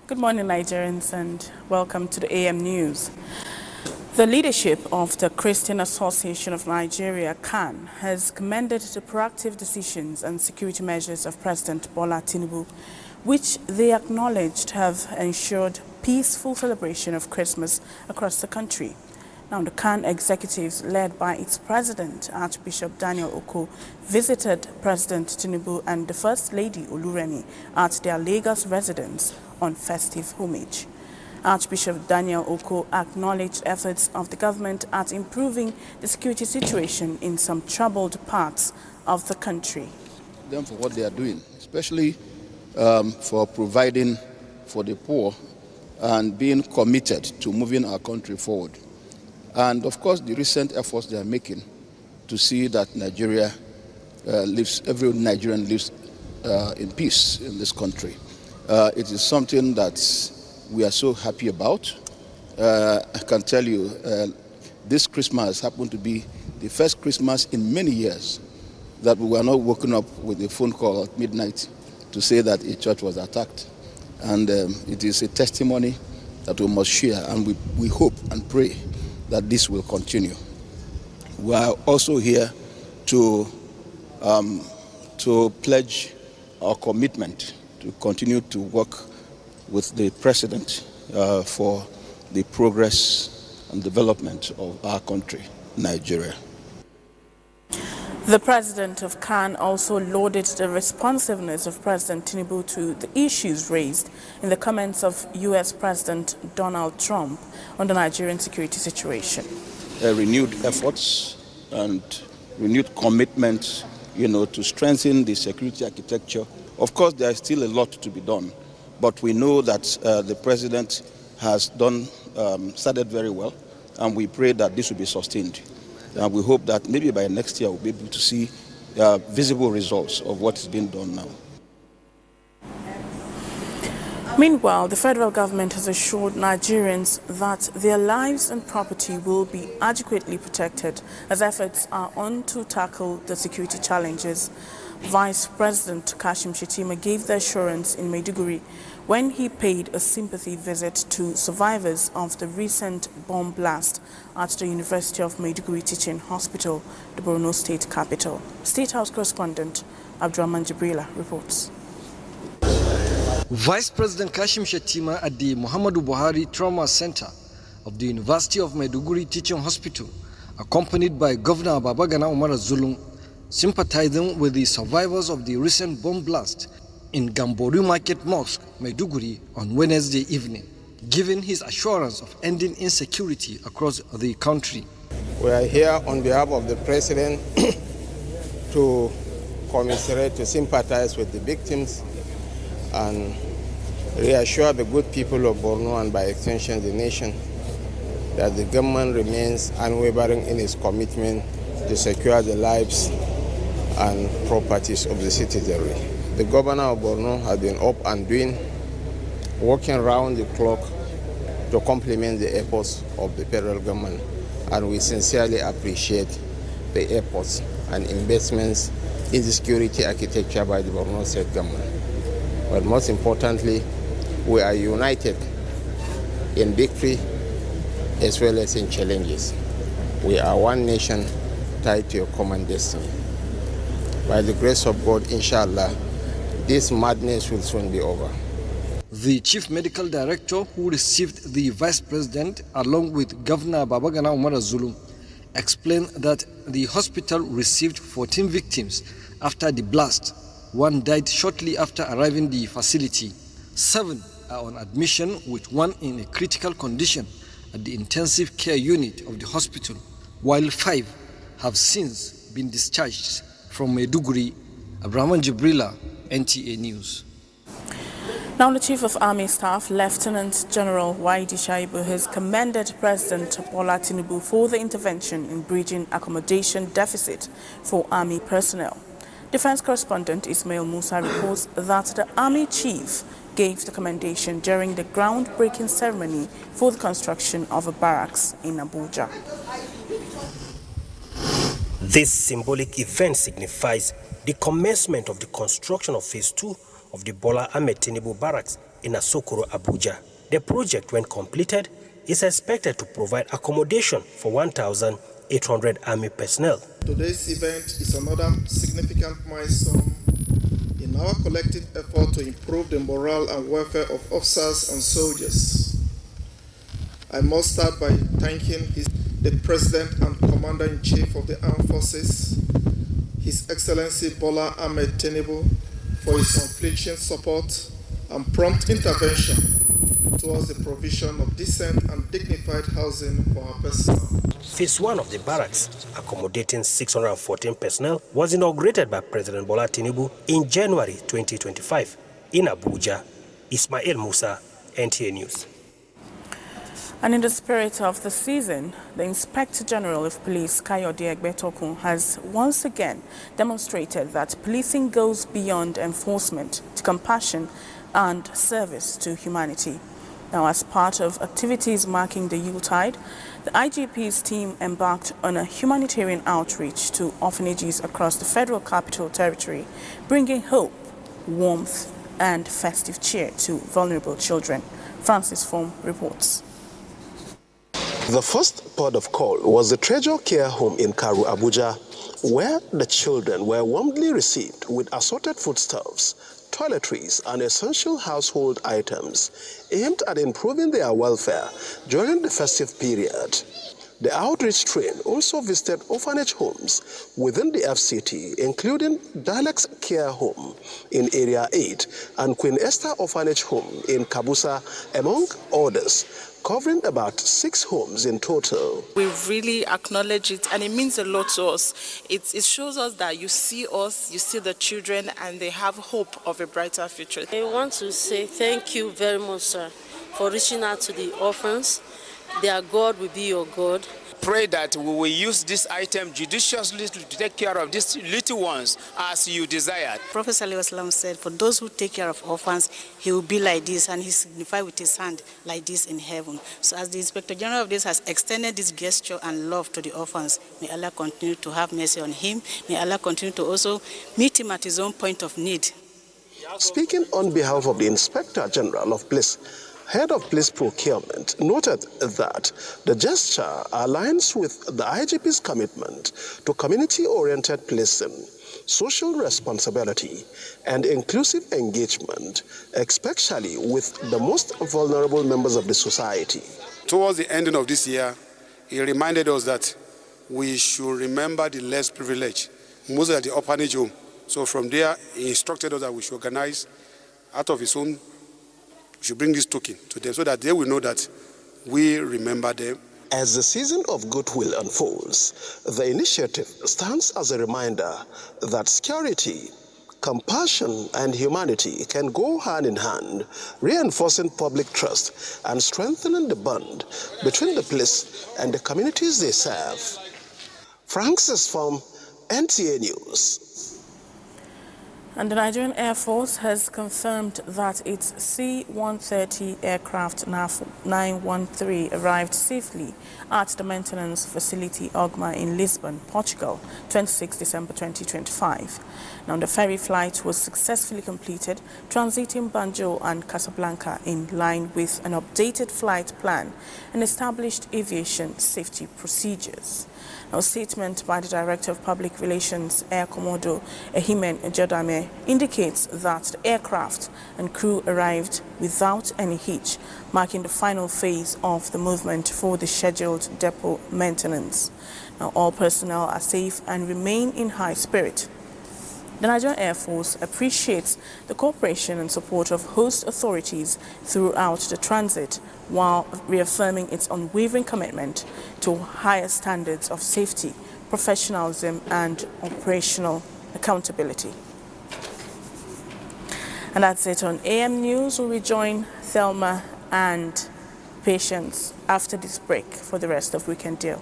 Good morning, Nigerians, and welcome to the AM News. The leadership of the Christian Association of Nigeria, CAN, has commended the proactive decisions and security measures of President Bola Tinubu, which they acknowledged have ensured peaceful celebration of Christmas across the country. Now, the CAN executives, led by its president, Archbishop Daniel Oko, visited President Tinubu and the First Lady Oluremi at their Lagos residence on festive homage. Archbishop Daniel Oko acknowledged efforts of the government at improving the security situation in some troubled parts of the country. Them for what they are doing, especially for providing for the poor and being committed to moving our country forward. And of course, the recent efforts they are making to see that Nigeria every Nigerian lives in peace in this country. It is something that we are so happy about. I can tell you, this Christmas happened to be the first Christmas in many years that we were not woken up with a phone call at midnight to say that a church was attacked. And it is a testimony that we must share, and we hope and pray that this will continue. We are also here to pledge our commitment to continue to work with the President for the progress and development of our country, Nigeria. The president of CAN also lauded the responsiveness of President Tinubu to the issues raised in the comments of U.S. President Donald Trump on the Nigerian security situation. Renewed efforts and renewed commitment, to strengthen the security architecture. Of course, there is still a lot to be done, but we know that the president has started very well, and we pray that this will be sustained. And we hope that maybe by next year we'll be able to see visible results of what is being done now. Meanwhile, the federal government has assured Nigerians that their lives and property will be adequately protected as efforts are on to tackle the security challenges. Vice President Kashim Shettima gave the assurance in Maiduguri when he paid a sympathy visit to survivors of the recent bomb blast at the University of Maiduguri Teaching Hospital, the Borno State capital. State House correspondent Abdurrahman Jibrila reports. Vice President Kashim Shettima at the Muhammadu Buhari Trauma Center of the University of Maiduguri Teaching Hospital, accompanied by Governor Babagana Umar Zulum, sympathizing with the survivors of the recent bomb blast in Gamboru Market Mosque, Maiduguri, on Wednesday evening, giving his assurance of ending insecurity across the country. We are here on behalf of the President to commiserate, to sympathize with the victims and reassure the good people of Borno and by extension the nation that the government remains unwavering in its commitment to secure the lives and properties of the citizenry. The governor of Borno has been up and doing, working around the clock to complement the efforts of the federal government, and we sincerely appreciate the efforts and investments in the security architecture by the Borno State government. But most importantly, we are united in victory as well as in challenges. We are one nation tied to a common destiny. By the grace of God, inshallah, this madness will soon be over. The Chief Medical Director, who received the Vice President along with Governor Babagana Umar Zulum, explained that the hospital received 14 victims after the blast. One died shortly after arriving the facility. 7 are on admission, with 1 in a critical condition at the intensive care unit of the hospital, while 5 have since been discharged. From Maiduguri, Abdurrahman Jibrila, NTA News. Now, the Chief of Army Staff, Lieutenant General Waidi Shaibu, has commended President Bola Tinubu for the intervention in bridging accommodation deficit for Army personnel. Defense correspondent Ismail Musa reports that the Army Chief gave the commendation during the groundbreaking ceremony for the construction of a barracks in Abuja. This symbolic event signifies the commencement of the construction of Phase 2 of the Bola Ahmed Tinubu Barracks in Asokoro, Abuja. The project, when completed, is expected to provide accommodation for 1,800 army personnel. Today's event is another significant milestone in our collective effort to improve the morale and welfare of officers and soldiers. I must start by thanking the President and Commander-in-Chief of the Armed Forces, His Excellency Bola Ahmed Tinubu, for his unflinching support and prompt intervention towards the provision of decent and dignified housing for our personnel. Phase 1 of the barracks, accommodating 614 personnel, was inaugurated by President Bola Tinubu in January 2025 in Abuja. Ismail Musa, NTA News. And in the spirit of the season, the Inspector General of Police, Kayode Egbetokun, has once again demonstrated that policing goes beyond enforcement to compassion and service to humanity. Now, as part of activities marking the Yuletide, the IGP's team embarked on a humanitarian outreach to orphanages across the Federal Capital Territory, bringing hope, warmth, and festive cheer to vulnerable children. Francis Form reports. The first port of call was the Treasure Care Home in Karu, Abuja, where the children were warmly received with assorted foodstuffs, toiletries, and essential household items aimed at improving their welfare during the festive period. The outreach train also visited orphanage homes within the FCT, including Daleks Care Home in Area 8 and Queen Esther Orphanage Home in Kabusa, among others, covering about 6 homes in total. We really acknowledge it, and it means a lot to us. It shows us that you see the children, and they have hope of a brighter future. I want to say thank you very much, sir, for reaching out to the orphans. Their God will be your God. Pray that we will use this item judiciously to take care of these little ones as you desired. Prophet ﷺ said, for those who take care of orphans, he will be like this, and he signified with his hand like this in heaven. So as the Inspector General of this has extended this gesture and love to the orphans, may Allah continue to have mercy on him. May Allah continue to also meet him at his own point of need. Speaking on behalf of the Inspector General of Police, Head of Police Procurement noted that the gesture aligns with the IGP's commitment to community-oriented policing, social responsibility, and inclusive engagement, especially with the most vulnerable members of the society. Towards the ending of this year, he reminded us that we should remember the less privileged, mostly at the orphanage home. So from there, he instructed us that we should organize out of his own. We should bring this token to them so that they will know that we remember them. As the season of goodwill unfolds, the initiative stands as a reminder that security, compassion, and humanity can go hand in hand, reinforcing public trust and strengthening the bond between the police and the communities they serve. Francis from NTA News. And the Nigerian Air Force has confirmed that its C-130 aircraft NAF 913 arrived safely at the maintenance facility Ogma in Lisbon, Portugal, 26 December 2025. Now, the ferry flight was successfully completed, transiting Banjul and Casablanca in line with an updated flight plan and established aviation safety procedures. A statement by the Director of Public Relations, Air Commodore Ehimen Jodame, indicates that the aircraft and crew arrived without any hitch, marking the final phase of the movement for the scheduled depot maintenance. Now, all personnel are safe and remain in high spirit. The Nigerian Air Force appreciates the cooperation and support of host authorities throughout the transit, while reaffirming its unwavering commitment to higher standards of safety, professionalism, and operational accountability. And that's it on AM News. We'll rejoin Thelma and Patience after this break for the rest of Weekend Deal.